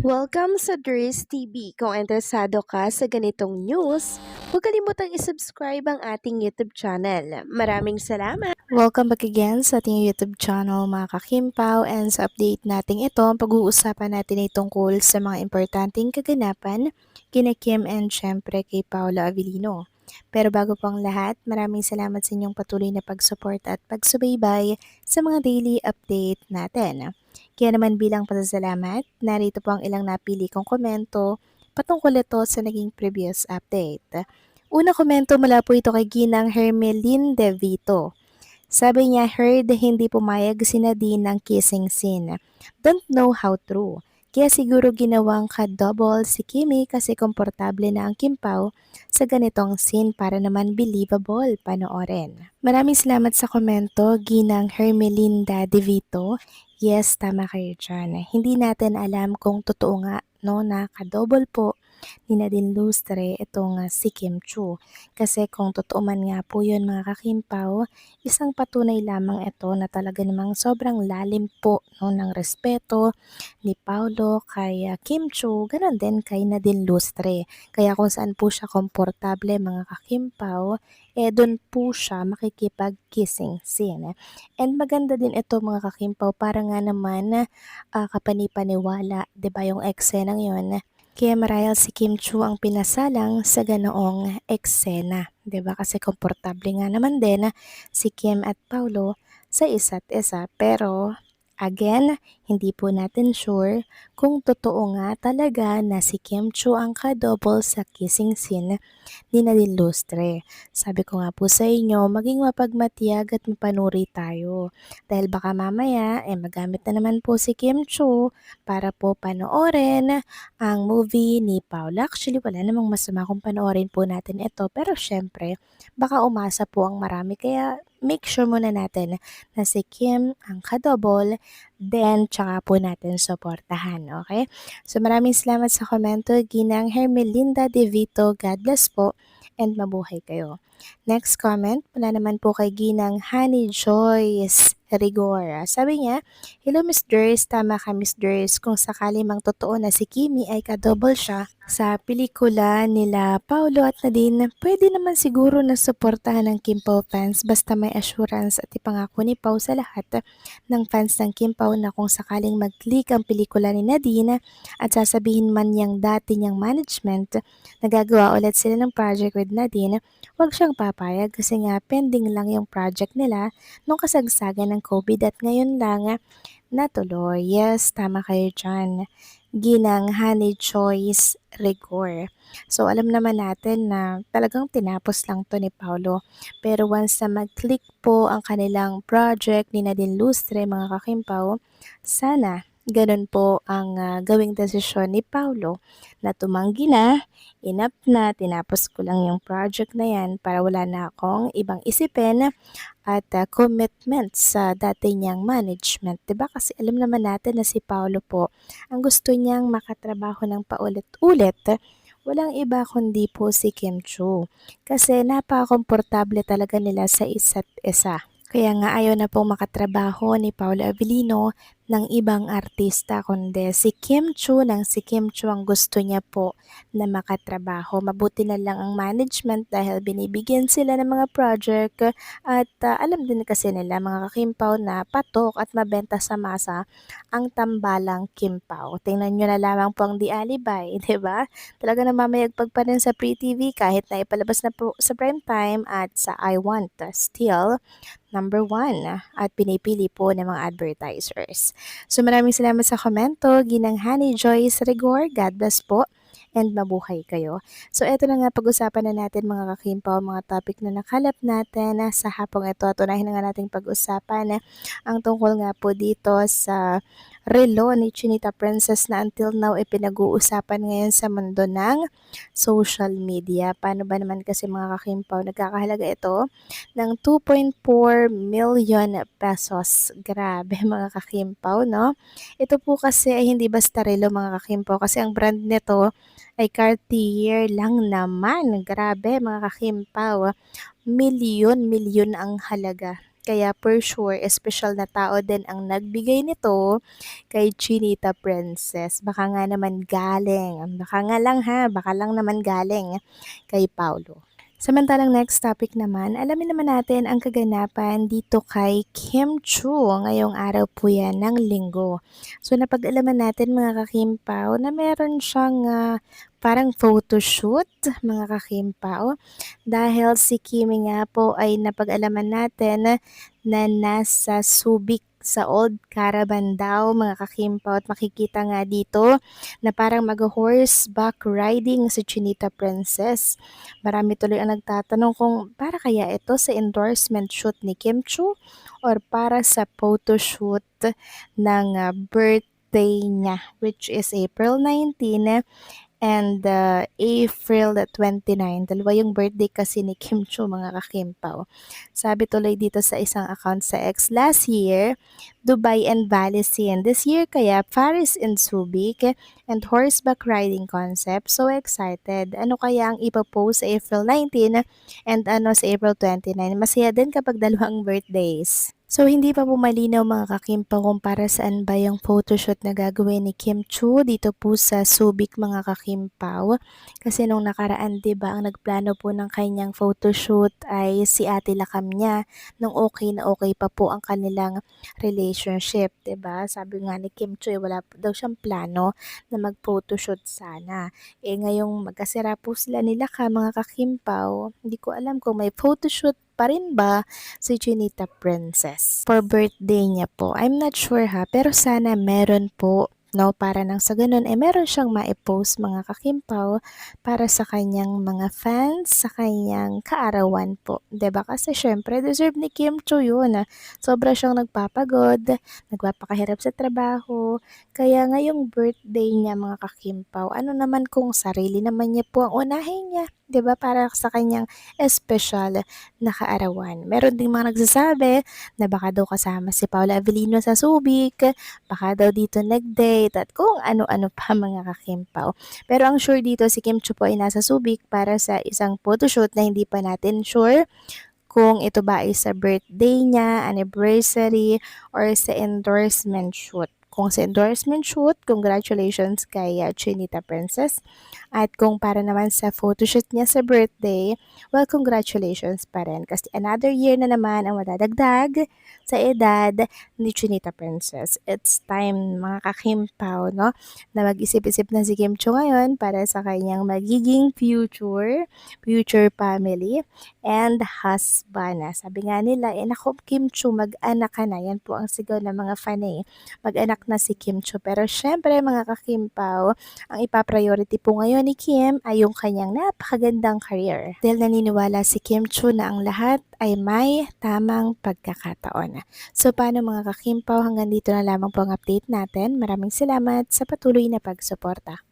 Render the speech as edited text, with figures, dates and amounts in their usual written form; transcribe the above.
Welcome sa Dries TV. Kung interesado ka sa ganitong news, huwag kalimutang isubscribe ang ating YouTube channel. Maraming salamat! Welcome back again sa ating YouTube channel mga kakimpaw, and sa update natin ito, pag-uusapan natin ay tungkol sa mga importanteng kaganapan kina Kim and syempre kay Paolo Avellino. Pero bago po ang lahat, maraming salamat sa inyong patuloy na pag-support at pagsubaybay sa mga daily update natin. Kaya naman bilang pasasalamat, narito po ang ilang napili kong komento patungkol ito sa naging previous update. Una komento mula po ito kay Ginang Hermeline De Vito. Sabi niya, heard hindi pumayag si Nadine ng kissing scene. Don't know how true. Kaya siguro ginawang ka-double si Kimi kasi komportable na ang Kimpaw sa ganitong scene para naman believable panoorin. Maraming salamat sa komento, Ginang Hermelinda De Vito. Yes, tama kayo dyan. Hindi natin alam kung totoo nga no, na ka-double po ni Nadine Lustre itong si Kim Chu. Kasi kung totoo man nga po yun mga kakimpaw, isang patunay lamang ito na talaga namang sobrang lalim po no, ng respeto ni Paulo kay Kim Chu, ganun din kay Nadine Lustre. Kaya kung saan po siya komportable mga kakimpaw, doon po siya makikipag-kissing scene. And maganda din ito mga kakimpaw para nga naman kapanipaniwala, 'di ba yung eksenang yon? Kaya marahil si Kim Chu ang pinasalang sa ganoong eksena, 'di ba? Kasi komportable nga naman din si Kim at Paulo sa isa't isa. Pero again, hindi po natin sure kung totoo nga talaga na si Kim Chu ang kadouble sa kissing scene ni Nadine Lustre. Sabi ko nga po sa inyo, maging mapagmatiyag at mapanuri tayo. Dahil baka mamaya, magamit na naman po si Kim Chu para po panoorin ang movie ni Paula. Actually, wala namang masama kung panoorin po natin ito. Pero syempre, baka umasa po ang marami. Kaya make sure muna natin na si Kim ang kadouble, then tsaka po natin supportahan, okay? So maraming salamat sa komento, Ginang Hermelinda De Vito. God bless po and mabuhay kayo. Next comment, wala naman po kay Ginang Honey Joyce Rigor. Sabi niya, hello Miss Durs, tama ka Miss Durs, kung sakali mang totoo na si Kimi ay kadouble siya sa pelikula nila Paulo at Nadine, pwede naman siguro na suportahan ng Kim Pao fans basta may assurance at ipangako ni Pao sa lahat ng fans ng Kim Pao na kung sakaling mag-leak ang pelikula ni Nadine at sasabihin man niyang dati niyang management nagagawa ulit sila ng project with Nadine, huwag siyang papayag kasi nga pending lang yung project nila nung kasagsagan ng COVID at ngayon lang natuloy. Yes, tama kayo dyan. Ginang Honey Choice Rigor. So alam naman natin na talagang tinapos lang to ni Paulo. Pero once na mag-click po ang kanilang project ni Nadine Lustre mga kakimpaw, sana ganun po ang gawing desisyon ni Paulo na tumanggi na, inap na, tinapos ko lang yung project na yan para wala na akong ibang isipin at commitment sa dati niyang management. 'Di ba? Kasi alam naman natin na si Paulo po, ang gusto niyang makatrabaho ng paulit-ulit, walang iba kundi po si Kim Chu. Kasi napaka-komportable talaga nila sa isa't isa. Kaya nga ayaw na pong makatrabaho ni Paolo Avellino ng ibang artista kundi si Kim Chu, ng si Kim Chu ang gusto niya po na makatrabaho. Mabuti na lang ang management dahil binibigyan sila ng mga project at alam din kasi nila mga kakimpaw na patok at mabenta sa masa ang tambalang kimpaw. Tingnan nyo na lamang po ang The Alibay, di ba? Talaga namamayagpag pa rin sa Free TV kahit na ipalabas na po sa prime time at sa I Want Still number 1 at pinipili po ng mga advertisers. So maraming salamat sa komento, Ginang Honey Joyce Rigor, God bless po and mabuhay kayo. So eto na nga pag-usapan na natin mga kakimpaw, mga topic na nakalap natin sa hapong ito at unahin na nga nating pag-usapan ang tungkol nga po dito sa relo ni Chinita Princess na until now pinag-uusapan ngayon sa mundo ng social media. Paano ba naman kasi mga kakimpaw, nagkakahalaga ito ng 2.4 million pesos. Grabe mga kakimpaw, no? Ito po kasi ay hindi basta relo mga kakimpaw kasi ang brand nito ay Cartier lang naman. Grabe mga kakimpaw. Milyon ang halaga Kaya for sure, espesyal na tao din ang nagbigay nito kay Chinita Princess. Baka nga naman galing, baka nga lang ha, baka lang naman galing kay Paulo. Samantalang next topic naman, alamin naman natin ang kaganapan dito kay Kim Chu. Ngayong araw po yan ng linggo. So napag-alaman natin mga kakimpaw na meron siyang parang photoshoot mga kakimpaw. Dahil si Kimi nga po ay napag-alaman natin na nasa Subic sa Old Caravan daw mga kakimpaw at makikita nga dito na parang mag-horseback riding si Chinita Princess. Marami tuloy ang nagtatanong kung para kaya ito sa endorsement shoot ni Kim Chu or para sa photo shoot ng birthday niya which is April 19 and April 29. Dalawa yung birthday kasi ni Kim Chu mga kakimpaw. Sabi tuloy dito sa isang account sa X, last year, Dubai and Bali scene. This year kaya Paris and Subic and horseback riding concept. So excited. Ano kaya ang ipopost sa April 19 and ano sa April 29? Masaya din kapag dalawang birthdays. So, hindi pa po malinaw mga kakimpaw kung para saan ba yung photoshoot na gagawin ni Kim Chu dito po sa Subic mga kakimpaw. Kasi nung nakaraan, 'di ba, ang nagplano po ng kanyang photoshoot ay si Ate Lakam niya nung okay na okay pa po ang kanilang relationship, 'di ba? Sabi nga ni Kim Chu, wala po daw siyang plano na mag-photoshoot sana. Ngayong magkasira po sila ni Lakam mga kakimpaw, hindi ko alam kung may photoshoot pa rin ba si Chinita Princess for birthday niya po. I'm not sure ha, pero sana meron po, no, para nang sa ganun meron siyang ma-post mga kakimpaw para sa kanyang mga fans, sa kanyang kaarawan po. 'Di ba? Kasi syempre deserve ni Kim Chu yun. Sobra siyang nagpapagod, nagpapakahirap sa trabaho. Kaya ngayong birthday niya mga kakimpaw, ano naman kung sarili naman niya po ang unahin niya, 'di ba? Para sa kanyang espesyal na kaarawan. Meron ding mga nagsasabi na baka daw kasama si Paula Avellino sa Subic, baka daw dito nag-date at kung ano-ano pa mga kakimpaw. Pero ang sure dito si Kim Chu po ay nasa Subic para sa isang photoshoot na hindi pa natin sure kung ito ba ay sa birthday niya, anniversary, or sa endorsement shoot. Kung sa endorsement shoot, congratulations kay Chinita Princess. At kung para naman sa photoshoot niya sa birthday, well, congratulations pa rin. Kasi another year na naman ang madadagdag sa edad ni Chinita Princess. It's time mga kakimpaw, no? Na mag-isip-isip na si Kim Chu ngayon para sa kanyang magiging future family and husband. Sabi nga nila, naku Kim Chu, mag-anak ka na. Yan po ang sigaw ng mga fan Mag-anak na si Kim Chu. Pero syempre mga kakimpaw, ang ipa-priority po ngayon ni Kim ay yung kanyang napakagandang career. Dahil naniniwala si Kim Chu na ang lahat ay may tamang pagkakataon. So paano mga kakimpaw, hanggang dito na lamang po ang update natin. Maraming salamat sa patuloy na pagsuporta.